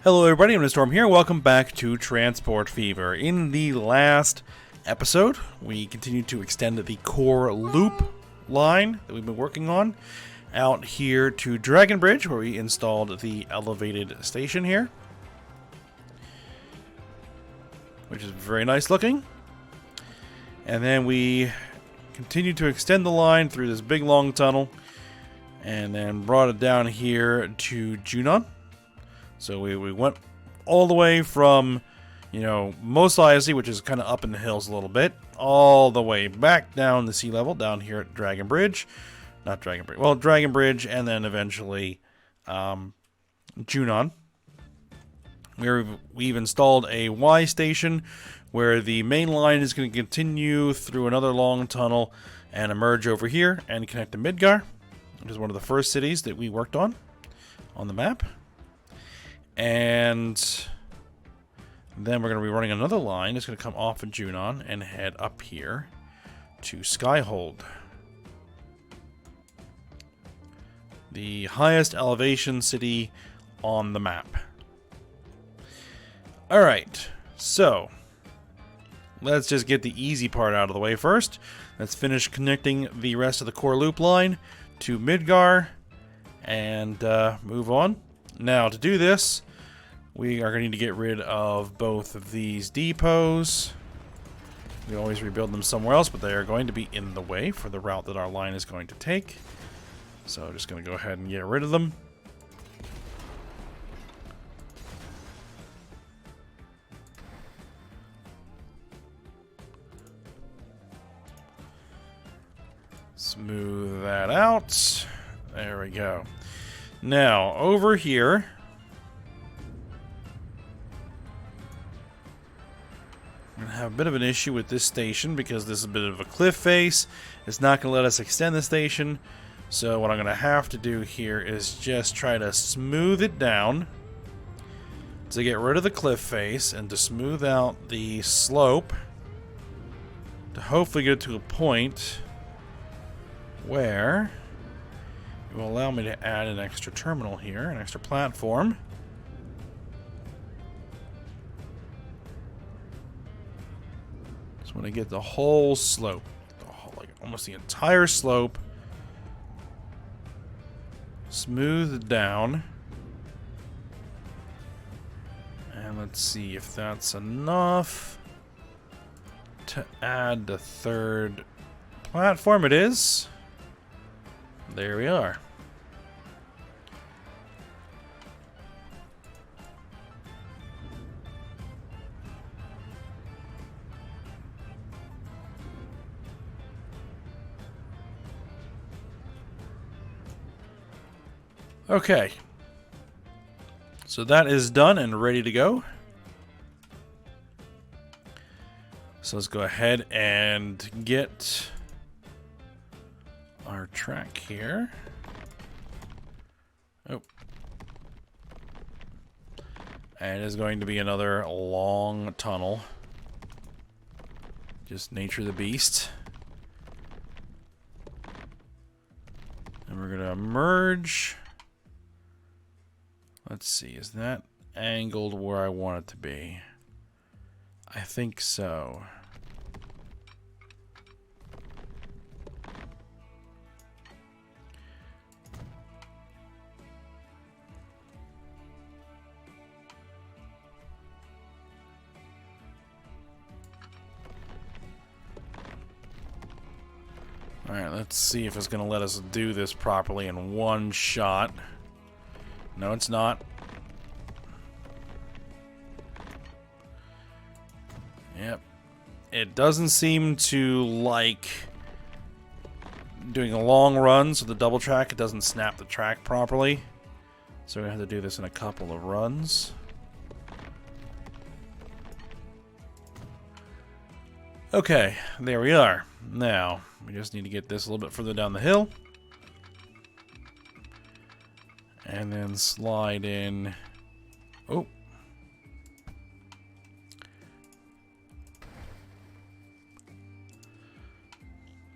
Hello everybody, I'm Storm here. Welcome back to Transport Fever. In the last episode, we continued to extend the core loop line that we've been working on out here to Dragon Bridge, where we installed the elevated station here, which is very nice looking. And then we continued to extend the line through this big long tunnel and then brought it down here to Junon. So we went all the way from, Mos Eisley, which is kind of up in the hills a little bit, all the way back down the sea level, down here at Dragon Bridge. Not Dragon Bridge. Well, Dragon Bridge, and then eventually Junon. We've installed a Y station where the main line is going to continue through another long tunnel and emerge over here and connect to Midgar, which is one of the first cities that we worked on the map. And then we're going to be running another line. It's going to come off of Junon and head up here to Skyhold, the highest elevation city on the map. Alright, so let's just get the easy part out of the way first. Let's finish connecting the rest of the core loop line to Midgar and move on. Now, to do this, we are going to need to get rid of both of these depots. We always rebuild them somewhere else, but they are going to be in the way for the route that our line is going to take. So I'm just going to go ahead and get rid of them. Smooth that out. There we go. Now, over here, I'm going to have a bit of an issue with this station because this is a bit of a cliff face. It's not going to let us extend the station. So what I'm going to have to do here is just try to smooth it down to get rid of the cliff face and to smooth out the slope to hopefully get to a point where it will allow me to add an extra terminal here, an extra platform. So when I get the whole slope, like almost the entire slope, smoothed down. And let's see if that's enough to add the third platform. It is. There we are. Okay. So that is done and ready to go. So let's go ahead and get our track here. Oh. And it is going to be another long tunnel. Just nature of the beast. And we're going to merge. Let's see, is that angled where I want it to be? I think so. Alright, let's see if it's going to let us do this properly in one shot. No, it's not. Yep. It doesn't seem to like doing a long run, so the double track, it doesn't snap the track properly. So we're going to have to do this in a couple of runs. Okay, there we are. Now, we just need to get this a little bit further down the hill. And then slide in. Oh.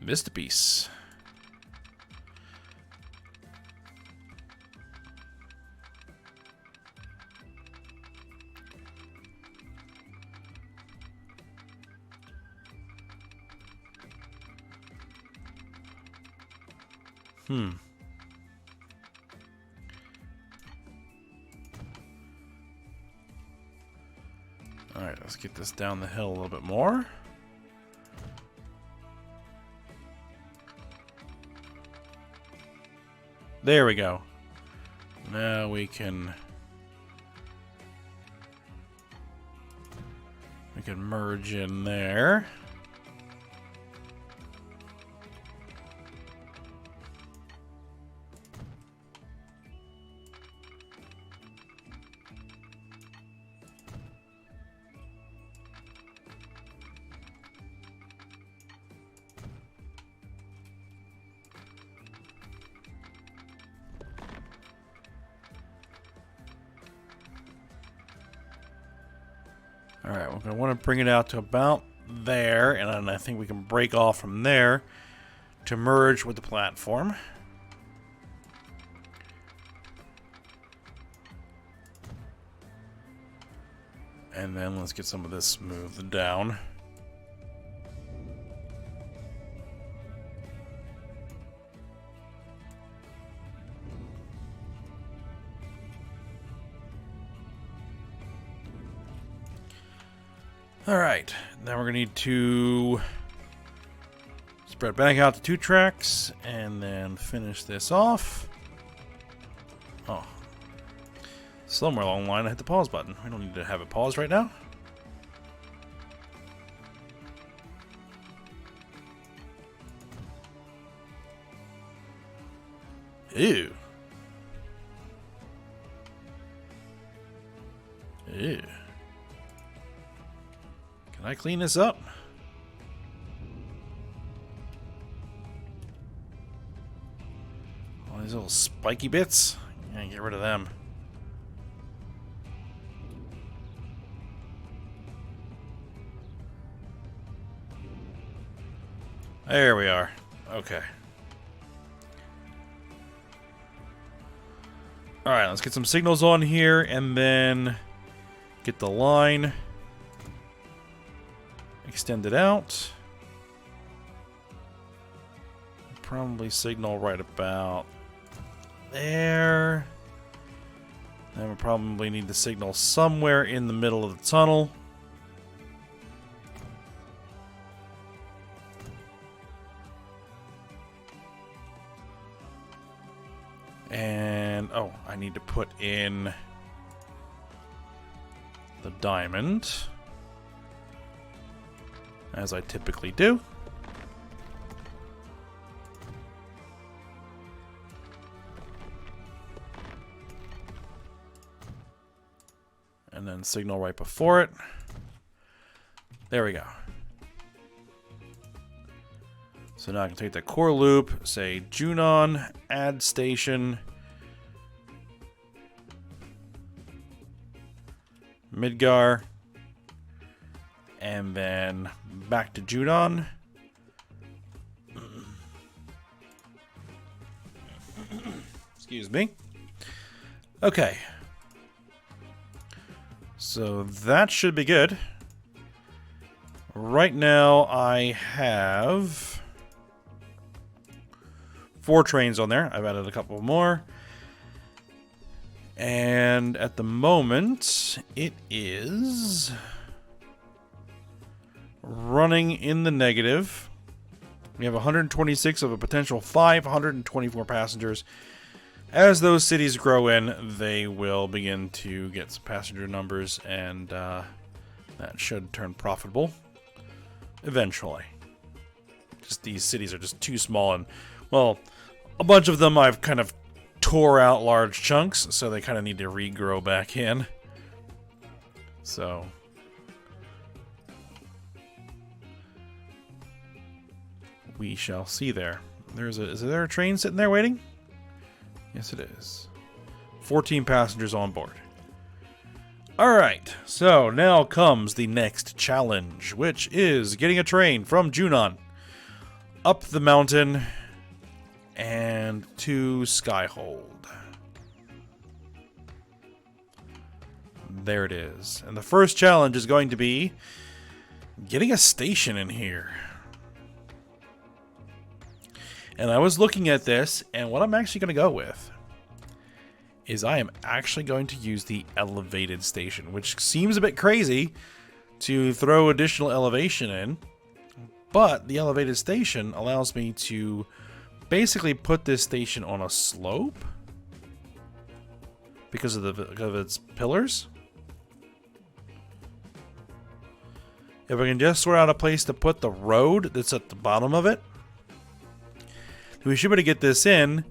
Missed a piece. Alright, let's get this down the hill a little bit more. There we go. Now we can merge in there. Alright, we're going to want to bring it out to about there, and then I think we can break off from there to merge with the platform. And then let's get some of this smoothed down. Alright, now we're going to need to spread back out to 2 tracks and then finish this off. Oh. Somewhere along the line I hit the pause button. We don't need to have it paused right now. Ew. Ew. Can I clean this up? All these little spiky bits? Yeah, get rid of them. There we are. Okay. Alright, let's get some signals on here and then get the line extended out. Probably signal right about there. Then we'll probably need to signal somewhere in the middle of the tunnel. And, oh, I need to put in the diamond, as I typically do. And then signal right before it. There we go. So now I can take that core loop, say Junon, add station, Midgar, and then back to Junon. Excuse me. Okay. So that should be good. Right now I have 4 trains on there. I've added a couple more. And at the moment, it is running in the negative. We have 126 of a potential 524 passengers. As those cities grow in, they will begin to get some passenger numbers, and that should turn profitable eventually. Just these cities are just too small, and, well, a bunch of them I've kind of tore out large chunks, so they kind of need to regrow back in. So we shall see there. Is there a train sitting there waiting? Yes, it is. 14 passengers on board. Alright, so now comes the next challenge, which is getting a train from Junon up the mountain and to Skyhold. There it is. And the first challenge is going to be getting a station in here. And I was looking at this, and what I'm actually going to go with is I am actually going to use the elevated station, which seems a bit crazy to throw additional elevation in, but the elevated station allows me to basically put this station on a slope because of its pillars. If I can just sort out a place to put the road that's at the bottom of it, we should be able to get this in.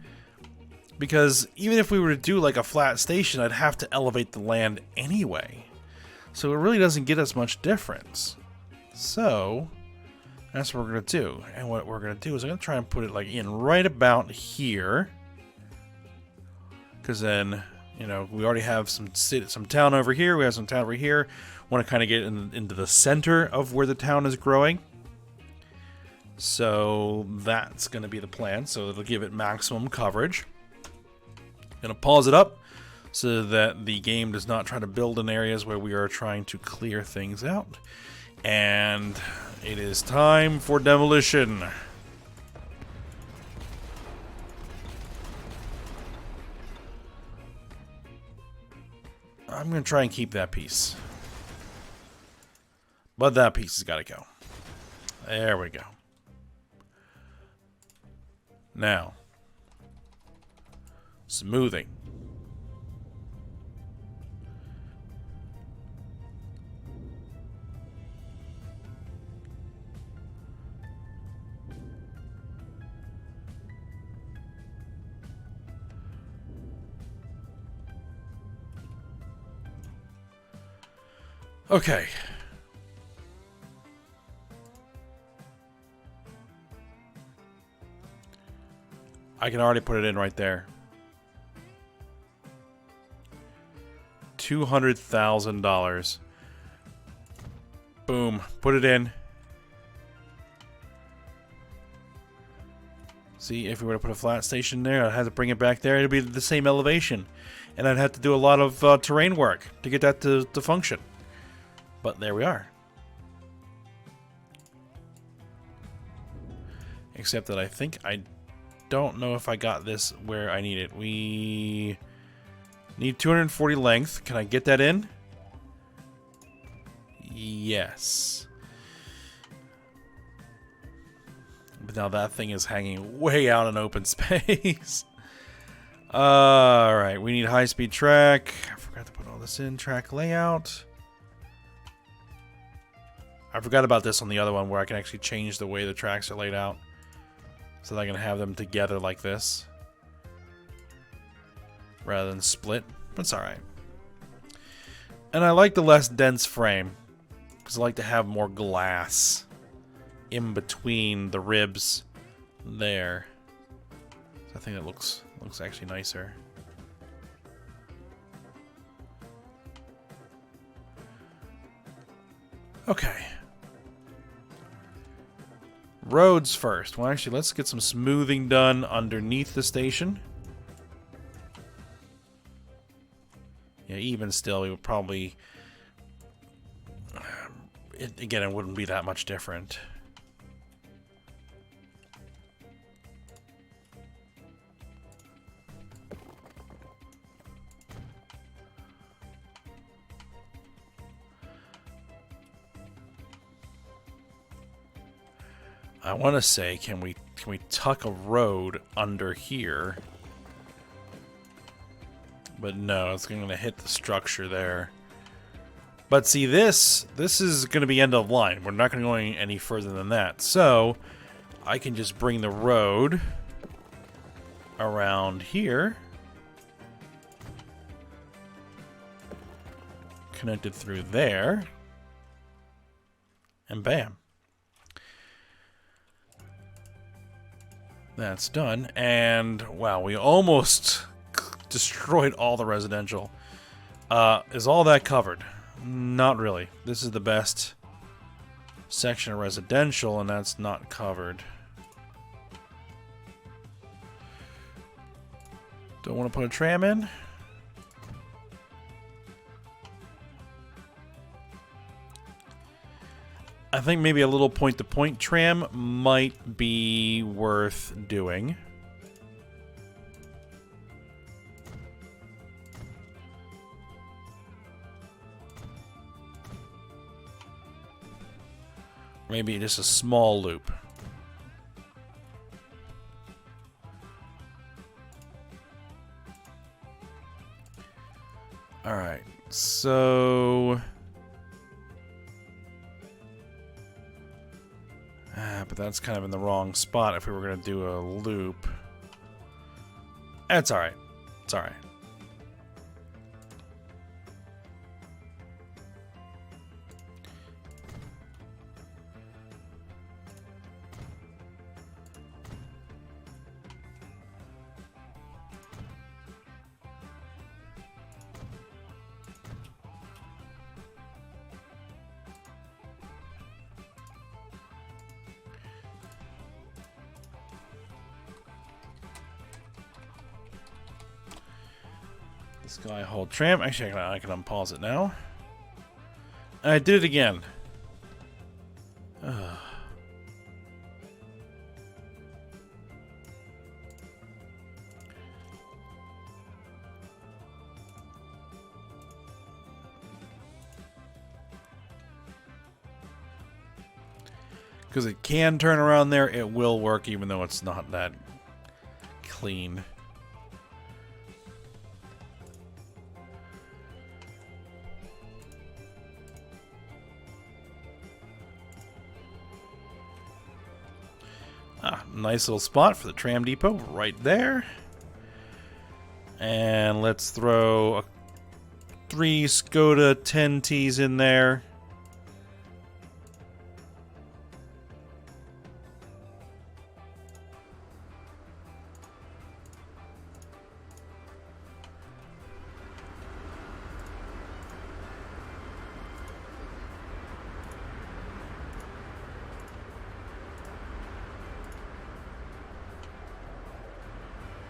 Because even if we were to do like a flat station, I'd have to elevate the land anyway. So it really doesn't get us much difference. So that's what we're going to do. And what we're going to do is I'm going to try and put it like in right about here. Because then, you know, we already have some town over here. We have some town over here. Want to kind of get into the center of where the town is growing. So that's going to be the plan. So it'll give it maximum coverage. Going to pause it up so that the game does not try to build in areas where we are trying to clear things out. And it is time for demolition. I'm going to try and keep that piece. But that piece has got to go. There we go. Now, smoothing. Okay. I can already put it in right there. $200,000. Boom. Put it in. See, if we were to put a flat station there, I'd have to bring it back there. It'd be the same elevation. And I'd have to do a lot of terrain work to get that to function. But there we are. Except that I think I don't know if I got this where I need it. We need 240 length. Can I get that in? Yes. But now that thing is hanging way out in open space. Alright, we need high-speed track. I forgot to put all this in. Track layout. I forgot about this on the other one where I can actually change the way the tracks are laid out. So that I can have them together like this. Rather than split. That's alright. And I like the less dense frame. Because I like to have more glass in between the ribs there. So I think that looks actually nicer. Okay. Roads first. Well, actually, let's get some smoothing done underneath the station. Yeah, even still, we would probably... again, it wouldn't be that much different. I want to say, can we tuck a road under here? But no, it's going to hit the structure there. But see, this is going to be end of line. We're not going to go any further than that. So I can just bring the road around here, connected through there, and bam. That's done, and wow, we almost destroyed all the residential. Is all that covered? Not really. This is the best section of residential, and that's not covered. Don't want to put a tram in. I think maybe a little point-to-point tram might be worth doing. Maybe just a small loop. Alright, so... but that's kind of in the wrong spot if we were going to do a loop. That's alright. It's alright. Skyhold tram. Actually, I can unpause it now. I did it again. Because it can turn around there, it will work even though it's not that clean. Nice little spot for the tram depot right there. And let's throw 3 Skoda 10Ts in there.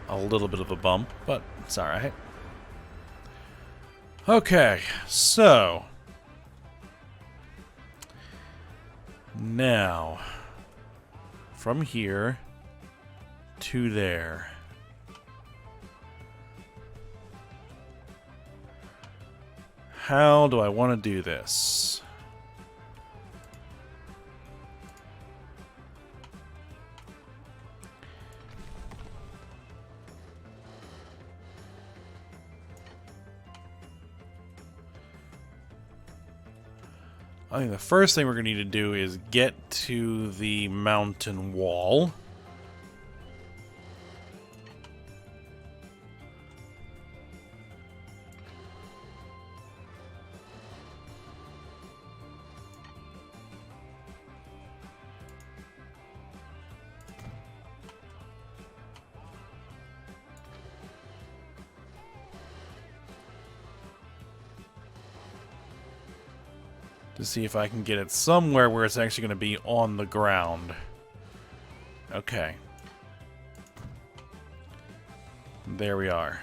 A little bit of a bump, but it's alright. Okay, so now from here to there. How do I want to do this? I think the first thing we're going to need to do is get to the mountain wall. To see if I can get it somewhere where it's actually going to be on the ground. Okay. There we are.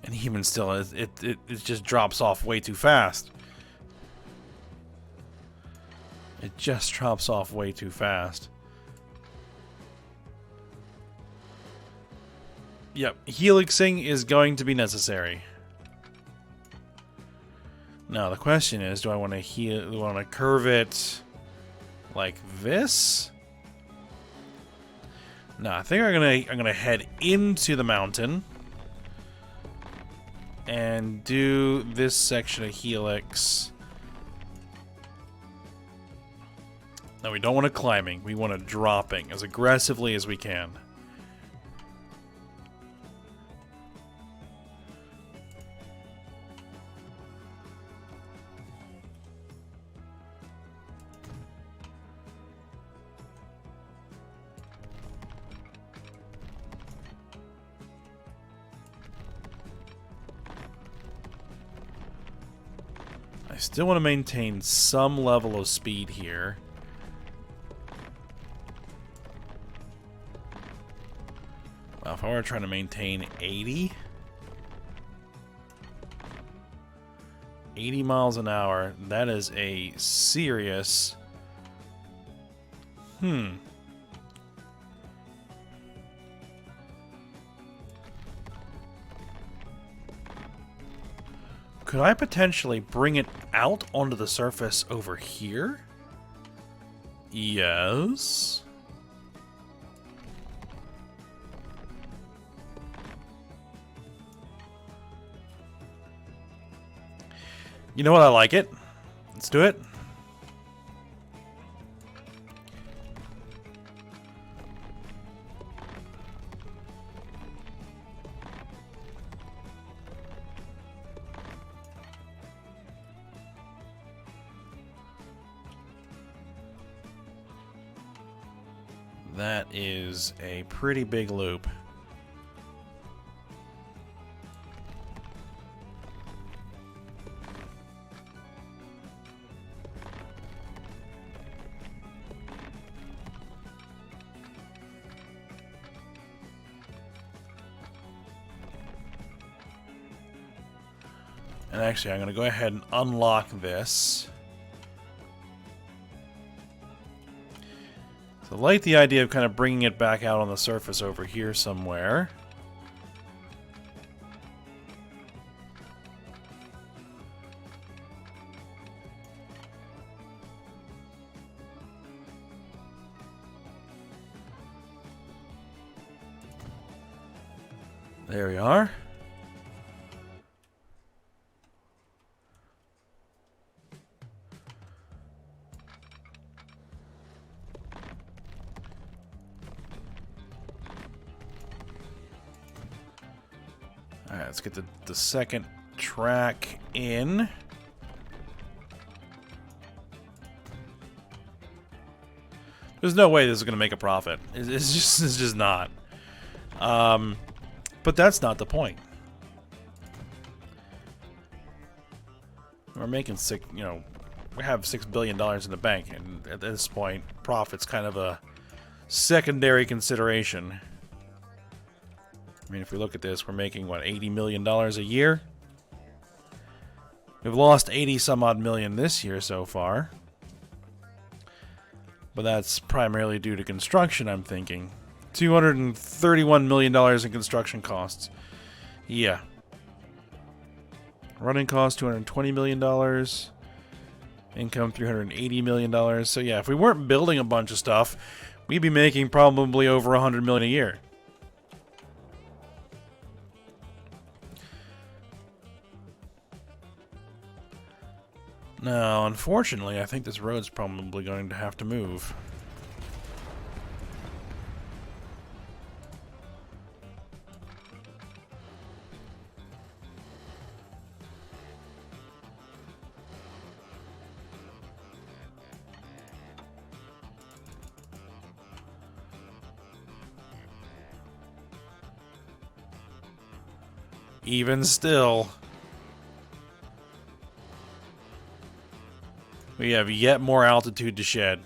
And even still, it just drops off way too fast. It just drops off way too fast. Yep, helixing is going to be necessary. Now the question is, do I want to curve it like this? No, I think I'm gonna head into the mountain and do this section of helix. No, we don't want to climbing. We want to dropping as aggressively as we can. still want to maintain some level of speed here. Well, if I were trying to maintain 80 miles an hour, that is a serious... Could I potentially bring it out onto the surface over here? Yes. You know what? I like it. Let's do it. That is a pretty big loop. And actually, I'm going to go ahead and unlock this. So I like the idea of kind of bringing it back out on the surface over here somewhere. There we are. Alright, let's get the second track in. There's no way this is going to make a profit. It's just not. But that's not the point. We're making we have $6 billion in the bank, and at this point, profit's kind of a secondary consideration. I mean, if we look at this, we're making, what, $80 million a year? We've lost 80 some odd million this year so far. But that's primarily due to construction, I'm thinking. $231 million in construction costs. Yeah. Running costs, $220 million. Income, $380 million. So yeah, if we weren't building a bunch of stuff, we'd be making probably over $100 million a year. Now, unfortunately, I think this road's probably going to have to move. Even still, we have yet more altitude to shed.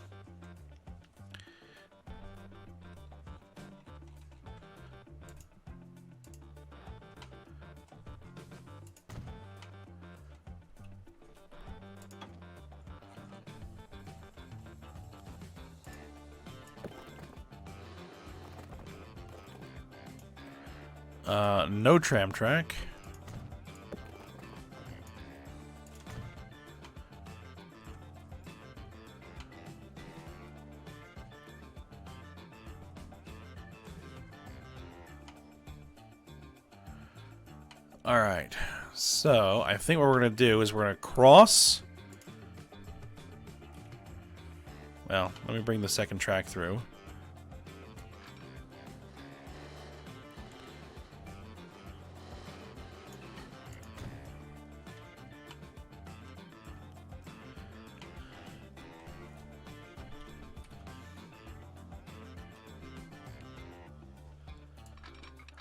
No tram track. Alright, so I think what we're going to do is we're going to cross. Well, let me bring the second track through.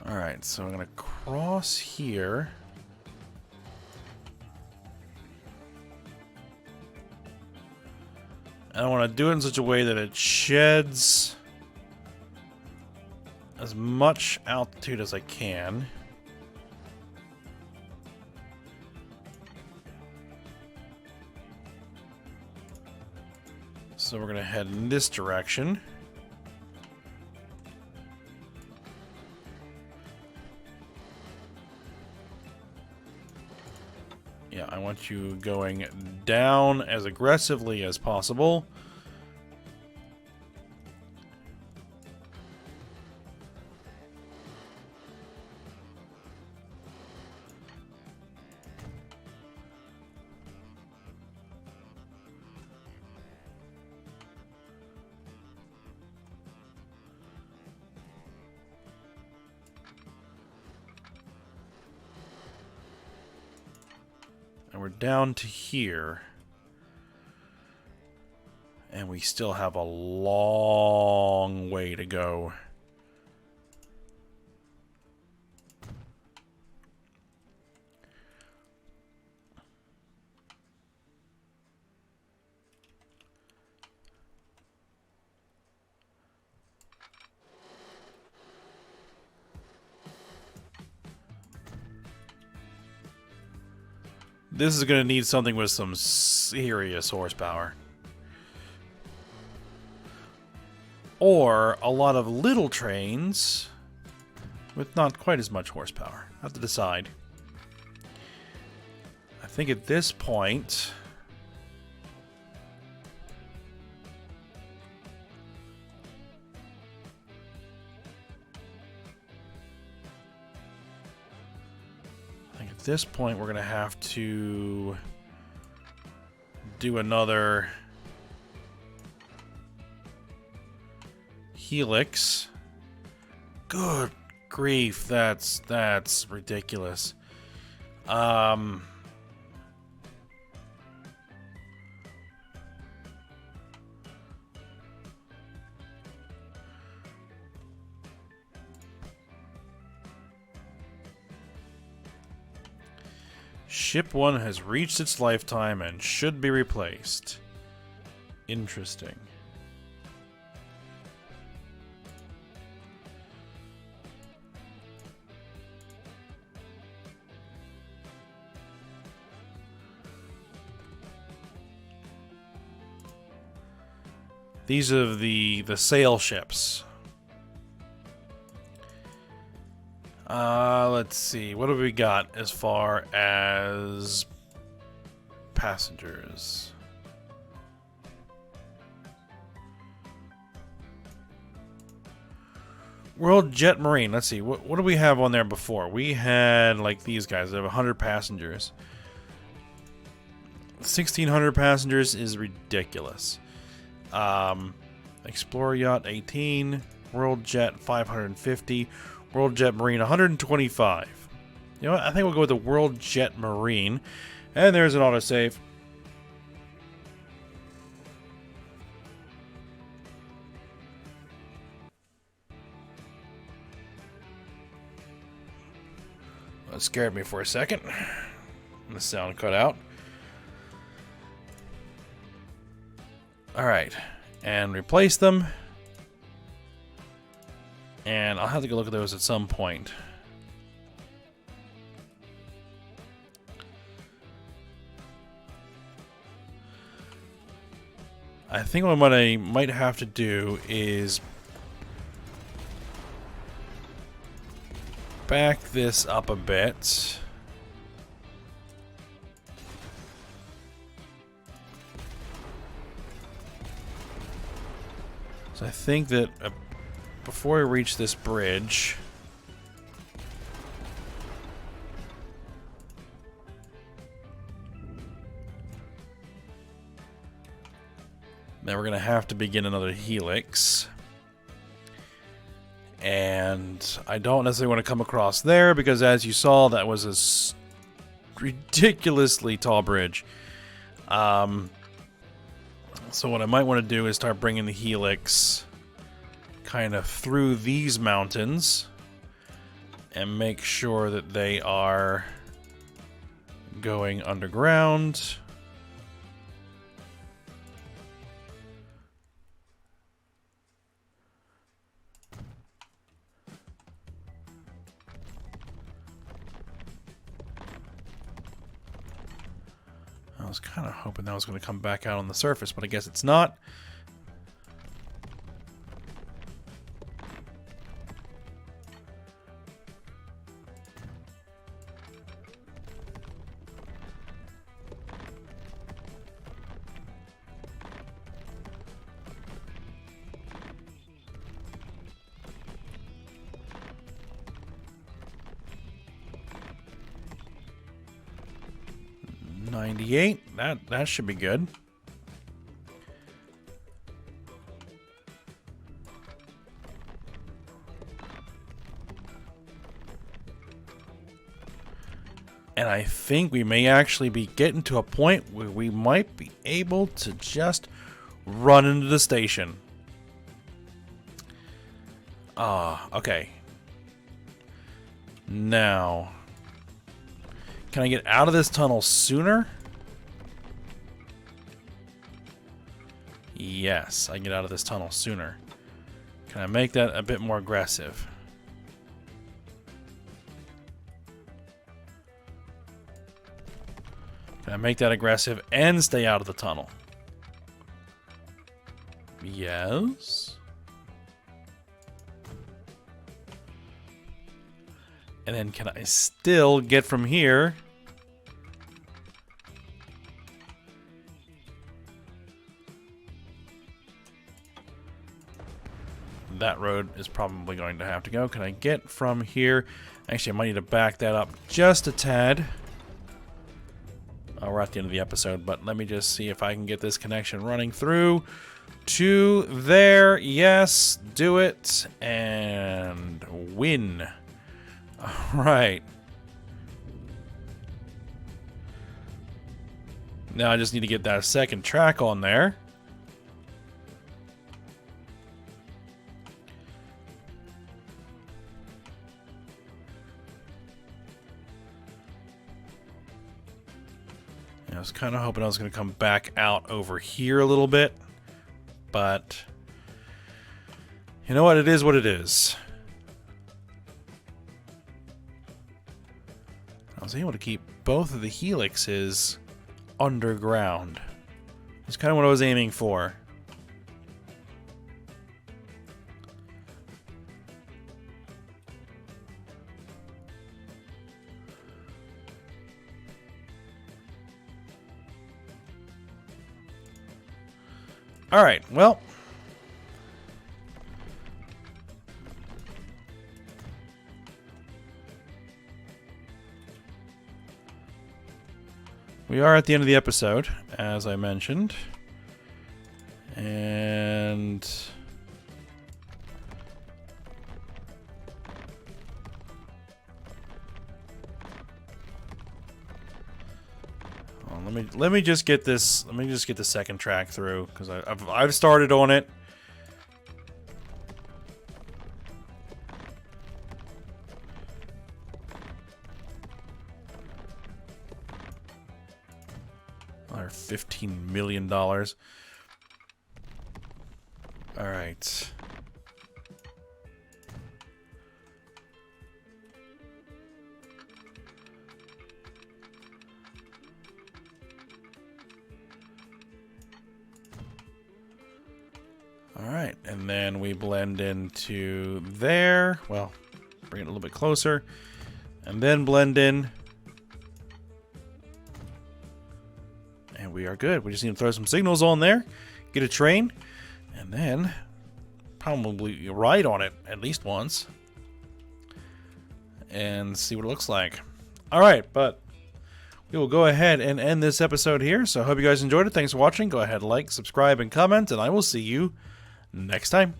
Alright, so I'm going to cross here. I want to do it in such a way that it sheds as much altitude as I can. So we're going to head in this direction. Yeah, I want you going down as aggressively as possible. And we're down to here. And we still have a long way to go. This is going to need something with some serious horsepower. Or a lot of little trains with not quite as much horsepower. I have to decide. I think at this point... At this point, we're going to have to do another helix. Good grief, that's ridiculous. Ship 1 has reached its lifetime and should be replaced. Interesting. These are the sail ships. Let's see. What have we got as far as passengers? World Jet Marine. Let's see. What do we have on there before? We had like these guys that have 100 passengers. 1,600 passengers is ridiculous. Explorer Yacht 18. World Jet 550. World Jet Marine 125. You know what? I think we'll go with the World Jet Marine. And there's an autosave. That scared me for a second. The sound cut out. Alright. And replace them. And I'll have to go look at those at some point. I think what I might have to do is back this up a bit. So I think that before we reach this bridge, then we're going to have to begin another helix. And I don't necessarily want to come across there because, as you saw, that was a ridiculously tall bridge. So what I might want to do is start bringing the helix kind of through these mountains and make sure that they are going underground. was kind of hoping that was going to come back out on the surface, but I guess it's not. $98. That should be good. And I think we may actually be getting to a point where we might be able to just run into the station. Okay. Now, can I get out of this tunnel sooner? Yes, I can get out of this tunnel sooner. Can I make that a bit more aggressive? Can I make that aggressive and stay out of the tunnel? Yes. And then can I still get from here? That road is probably going to have to go. Can I get from here? Actually, I might need to back that up just a tad. We're at the end of the episode, but let me just see if I can get this connection running through to there. Yes, do it and win. All right. Now I just need to get that second track on there. I was kind of hoping I was going to come back out over here a little bit, but you know what? It is what it is. I was able to keep both of the helixes underground. That's kind of what I was aiming for. All right, well, we are at the end of the episode, as I mentioned, and let me just get this. Let me just get the second track through because I've started on it. Another $15 million. All right. Alright, and then we blend into there. Well, bring it a little bit closer. And then blend in. And we are good. We just need to throw some signals on there. Get a train. And then probably ride on it at least once. And see what it looks like. Alright, but we will go ahead and end this episode here. So I hope you guys enjoyed it. Thanks for watching. Go ahead, like, subscribe, and comment. And I will see you next time.